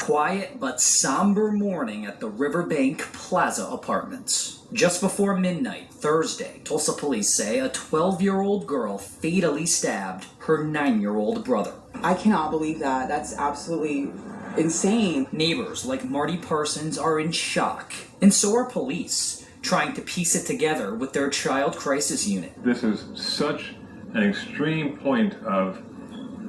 quiet but somber morning at the Riverbank Plaza Apartments. Just before midnight, Thursday, Tulsa police say a 12-year-old girl fatally stabbed her 9-year-old brother. I cannot believe that. That's absolutely insane. Neighbors like Marty Parsons are in shock, and so are police, trying to piece it together with their child crisis unit. This is such an extreme point of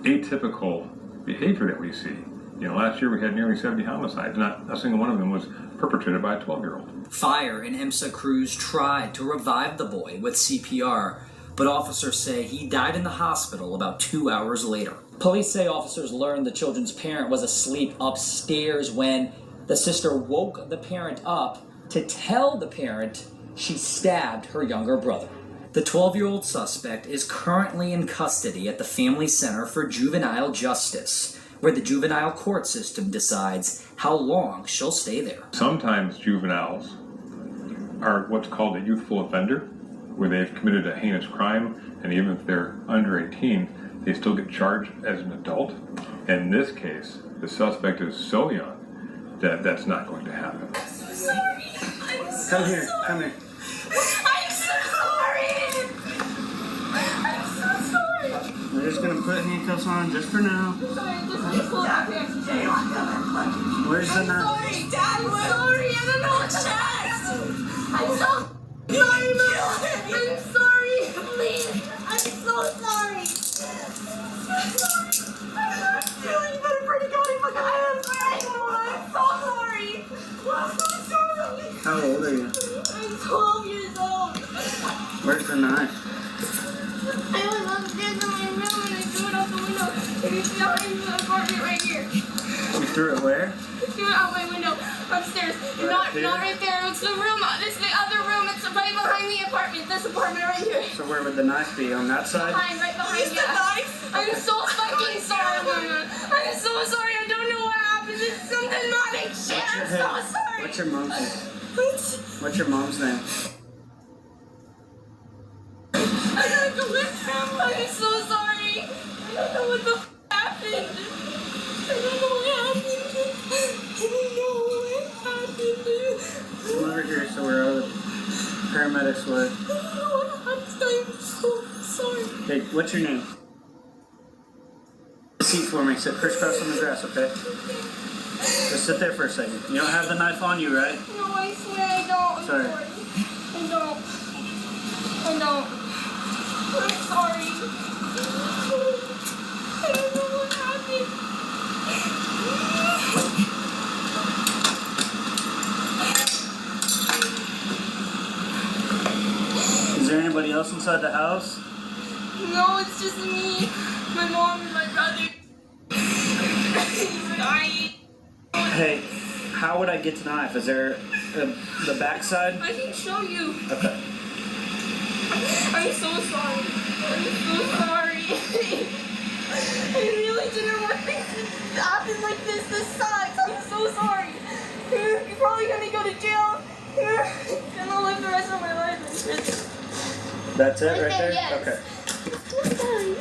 atypical behavior that we see. Last year we had nearly 70 homicides. Not a single one of them was perpetrated by a 12-year-old. Fire and EMSA crews tried to revive the boy with CPR, but officers say he died in the hospital about 2 hours later. Police say officers learned the children's parent was asleep upstairs when the sister woke the parent up to tell the parent she stabbed her younger brother. The 12-year-old suspect is currently in custody at the Family Center for Juvenile Justice, where the juvenile court system decides how long she'll stay there. Sometimes juveniles are what's called a youthful offender, where they've committed a heinous crime, and even if they're under 18, they still get charged as an adult. In this case, the suspect is so young that that's not going to happen. I'm so sorry. Come here. I'm so sorry. I'm so sorry. We're just gonna put handcuffs on just for now. I'm sorry. Just pull out here. Where's the I'm knife? sorry, Dad. I'm sorry. I don't know what to ask. I'm so sorry. I'm sorry. Please. I'm so sorry. I'm not feeling better. Pretty good. I'm so sorry. I'm so sorry. How old are you? I'm 12 years old. Where's the knife? I was upstairs in my room and I threw it out the window. And it's behind the apartment right here. You threw it where? I threw it out my window upstairs. Not right there. It's the room. It's the other room. It's right behind the apartment. This apartment right here. So where would the knife be? On that side? Right behind you. I'm so fucking sorry, Mama. I'm so sorry. I don't know what happened. It's something not in shit. I'm so sorry. What's your mom's name? What? What's your mom's name? I gotta go with him. I'm so sorry. I don't know what the happened. I don't know what happened. I don't know what happened. Come over here so where other paramedics would. I'm so sorry. Hey, what's your name? Seat for me. Sit crisscross on the grass, okay? Just sit there for a second. You don't have the knife on you, right? No, I swear I don't. I'm Sorry. I don't. I'm sorry. I don't know what happened. Is there anybody else inside the house? No, it's just me, my mom, and my brother. Hey, how would I get to the knife? Is there the back side? I can show you. Okay. I'm so sorry. I'm so sorry. I really didn't want things to happen like this. This sucks. I'm so sorry. You're probably gonna go to jail. You're gonna live the rest of my life in prison. That's it right there? Yes. Okay. I'm sorry. I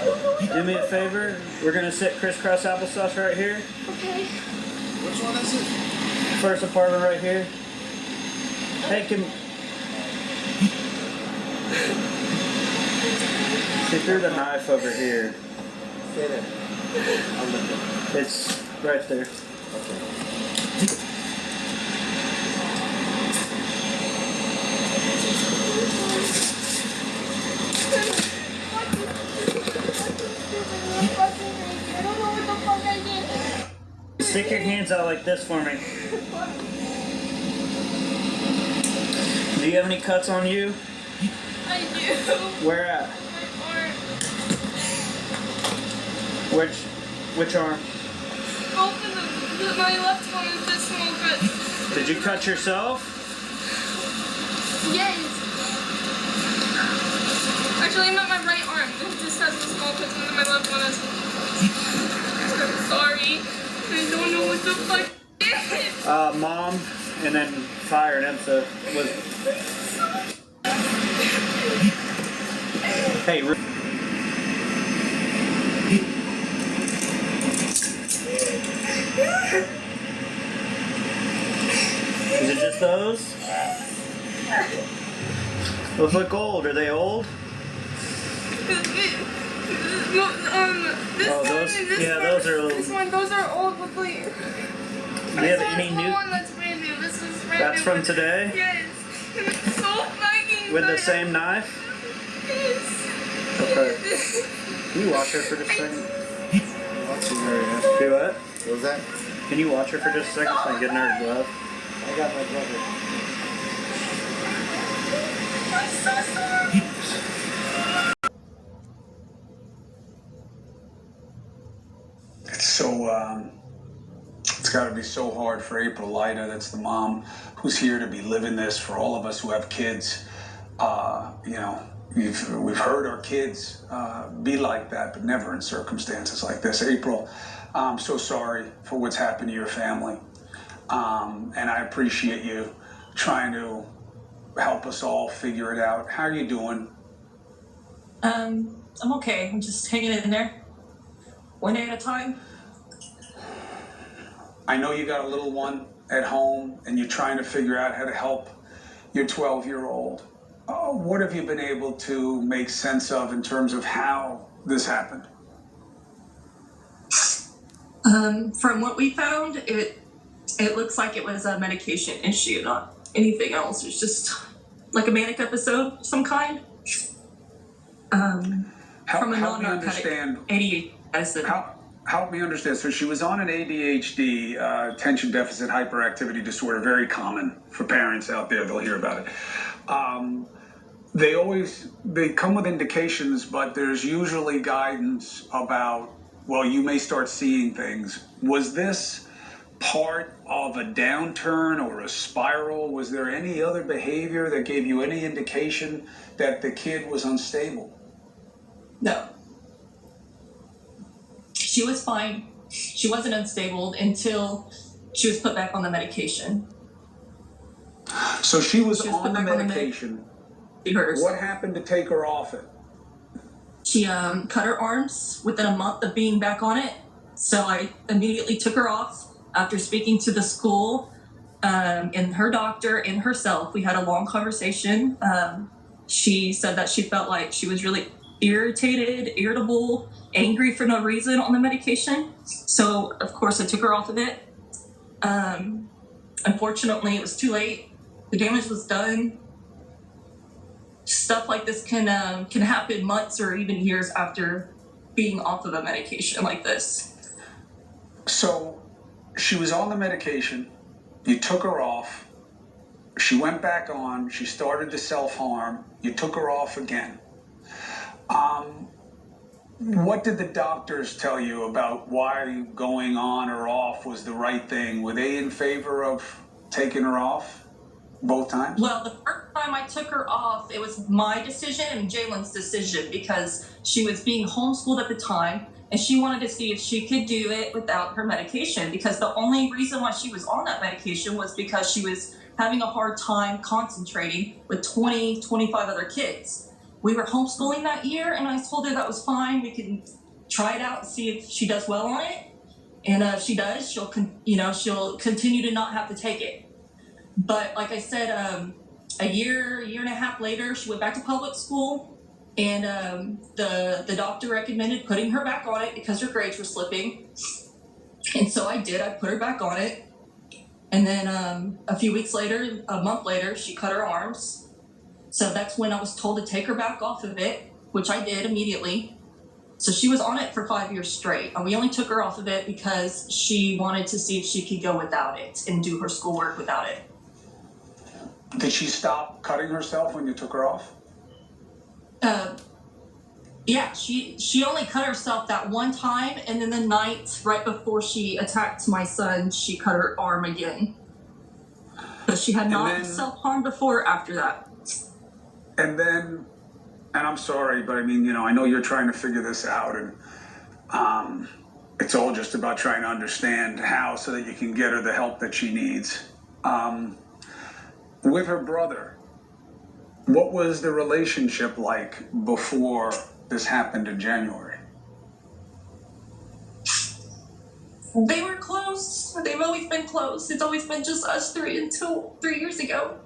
don't know what Do me a favor. We're going to sit crisscross applesauce right here. Okay. Which one is it? First apartment right here. Hey, she threw the knife over here. Stay there. I'll look at it. It's right there. Okay. I don't know what the fuck I did. Stick your hands out like this for me. Do you have any cuts on you? I do. Where at? My arm. Which arm? Both of them. My left one is just small cuts. Did you cut yourself? Yes. Actually, I meant my right arm. It just has the small cuts, and then my left one has. I'm sorry. I don't know what the fuck did. Mom, and then fire and EMSA was. Hey. Is it just those? Those look old. Are they old? This Oh, one those- and this yeah, one. those are old. This one, those are old, but like. Do you have any new? one that's brand new. This one's brand That's new. from today? Yes. It's so fucking With the good. same knife? Yes. Okay. Can you watch her for just a second? Watching her, yeah. Do what? What was that? Can you watch her for just a second so I can get in her glove? I got my brother. I'm so sorry. It's got to be so hard for April Lyda, that's the mom, who's here to be living this, for all of us who have kids. We've heard our kids be like that, but never in circumstances like this. April, I'm so sorry for what's happened to your family. And I appreciate you trying to help us all figure it out. How are you doing? I'm okay. I'm just hanging in there. One day at a time. I know you got a little one at home and you're trying to figure out how to help your 12-year-old. What have you been able to make sense of in terms of how this happened? From what we found, it looks like it was a medication issue, not anything else. It's just like a manic episode of some kind. From a Help me non-narcotic understand. ADHD medicine. Help me understand. So she was on an ADHD, attention deficit hyperactivity disorder, very common for parents out there. They'll hear about it. They come with indications, but there's usually guidance about, well, you may start seeing things. Was this part of a downturn or a spiral? Was there any other behavior that gave you any indication that the kid was unstable? No. She was fine. She wasn't unstable until she was put back on the medication. So she was She was on put the back on the medication. She hurt herself. What happened to take her off it? She cut her arms within a month of being back on it. So I immediately took her off after speaking to the school and her doctor and herself. We had a long conversation. She said that she felt like she was really irritable, angry for no reason on the medication. So, of course, I took her off of it. Unfortunately, it was too late. The damage was done. Stuff like this can happen months or even years after being off of a medication like this. So she was on the medication, you took her off, she went back on, she started to self-harm, you took her off again. What did the doctors tell you about why going on or off was the right thing? Were they in favor of taking her off both times? Well, the first time I took her off, it was my decision and Jalen's decision because she was being homeschooled at the time and she wanted to see if she could do it without her medication because the only reason why she was on that medication was because she was having a hard time concentrating with 20, 25 other kids. We were homeschooling that year and I told her that was fine. We can try it out and see if she does well on it. And if she does, she'll continue to not have to take it. But like I said, a year and a half later, she went back to public school, and the doctor recommended putting her back on it because her grades were slipping. And so I did. I put her back on it. And then a few weeks later, a month later, she cut her arms. So that's when I was told to take her back off of it, which I did immediately. So she was on it for 5 years straight. And we only took her off of it because she wanted to see if she could go without it and do her schoolwork without it. Did she stop cutting herself when you took her off? Yeah, she only cut herself that one time, and then the night right before she attacked my son, she cut her arm again. But she had not self-harmed before or after that. And then, and I'm sorry, but I mean, I know you're trying to figure this out, and it's all just about trying to understand how so that you can get her the help that she needs. With her brother, what was the relationship like before this happened in January? They were close. They've always been close. It's always been just us three until 3 years ago.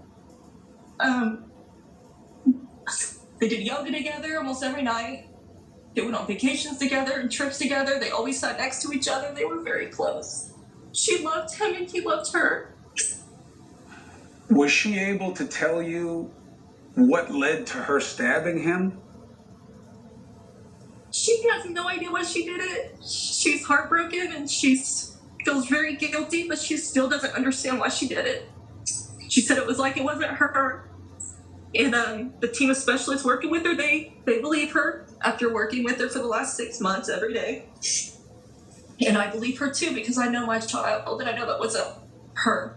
They did yoga together almost every night. They went on vacations together and trips together. They always sat next to each other. They were very close. She loved him and he loved her. Was she able to tell you what led to her stabbing him? She has no idea why she did it. She's heartbroken and she feels very guilty, but she still doesn't understand why she did it. She said it was like it wasn't her. And the team of specialists working with her, they believe her after working with her for the last 6 months every day. And I believe her too because I know my child and I know that wasn't her.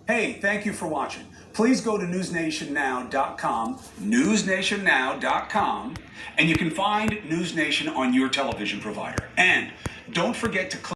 Hey, thank you for watching. Please go to newsnationnow.com, newsnationnow.com, and you can find News Nation on your television provider. And don't forget to click